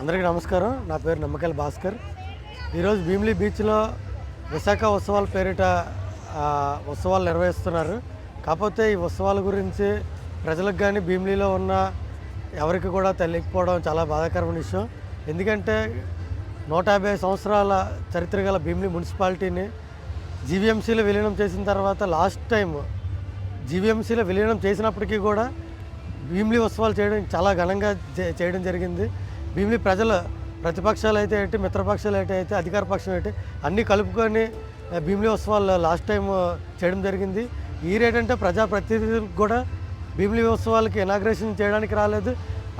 అందరికీ నమస్కారం. నా పేరు నమ్మకల్ భాస్కర్. ఈరోజు భీమిలి బీచ్లో విశాఖ ఉత్సవాల పేరిట ఉత్సవాలు నిర్వహిస్తున్నారు. కాకపోతే ఈ ఉత్సవాల గురించి ప్రజలకు కానీ భీమిలిలో ఉన్న ఎవరికి కూడా తెలియకపోవడం చాలా బాధాకరమైన విషయం. ఎందుకంటే 150 సంవత్సరాల చరిత్ర గల భీమిలి మున్సిపాలిటీని జీవీఎంసీలో విలీనం చేసిన తర్వాత లాస్ట్ టైం జీవీఎంసీలో విలీనం చేసినప్పటికీ కూడా భీమిలి ఉత్సవాలు చేయడం చాలా ఘనంగా చేయడం జరిగింది. భీమిలి ప్రజలు ప్రతిపక్షాలు అయితే ఏంటి, మిత్రపక్షాలు అయితే అధికార పక్షం ఏంటి అన్నీ కలుపుకొని భీమిలి ఉత్సవాలు లాస్ట్ టైం చేయడం జరిగింది. ఈ రేటంటే ప్రజాప్రతినిధులకు కూడా భీమిలి ఉత్సవాలకి ఇనాగ్రేషన్ చేయడానికి రాలేదు.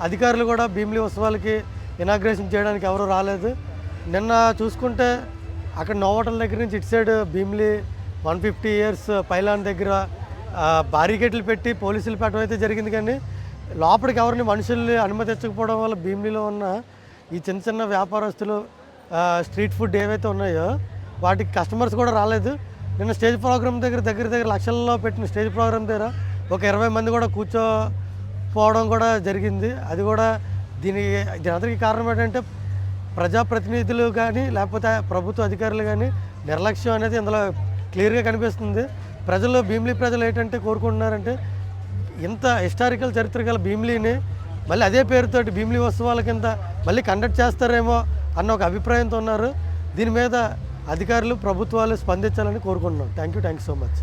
అధికారులు కూడా భీమిలి ఉత్సవాలకి ఇనాగ్రేషన్ చేయడానికి ఎవరు రాలేదు. నిన్న చూసుకుంటే అక్కడ నోవోటల్ దగ్గర నుంచి ఇటు సైడ్ భీమిలి 150 years పైలాన్ దగ్గర బారికేట్లు పెట్టి పోలీసులు పెట్టడం అయితే జరిగింది. కానీ లోపలికి ఎవరిని మనుషుల్ని అనుమతించకపోవడం వల్ల భీమిలిలో ఉన్న ఈ చిన్న చిన్న వ్యాపారస్తులు స్ట్రీట్ ఫుడ్ ఏవైతే ఉన్నాయో వాటికి కస్టమర్స్ కూడా రాలేదు. నిన్న స్టేజ్ ప్రోగ్రామ్ దగ్గర లక్షల్లో పెట్టిన స్టేజ్ ప్రోగ్రామ్ దగ్గర ఒక 20 మంది కూడా కూర్చోపోవడం కూడా జరిగింది. అది కూడా దీని అందరికీ కారణం ఏంటంటే ప్రజాప్రతినిధులు కానీ లేకపోతే ప్రభుత్వ అధికారులు కానీ నిర్లక్ష్యం అనేది ఇందులో క్లియర్గా కనిపిస్తుంది. భీమిలి ప్రజలు ఏంటంటే కోరుకుంటున్నారంటే ఇంత హిస్టారికల్ చరిత్ర గల భీమిలిని మళ్ళీ అదే పేరుతోటి భీమిలి ఉత్సవాల కింద మళ్ళీ కండక్ట్ చేస్తారేమో అన్న ఒక అభిప్రాయంతో ఉన్నారు. దీని మీద అధికారులు ప్రభుత్వాలు స్పందించాలని కోరుకుంటున్నాం. Thank you so much.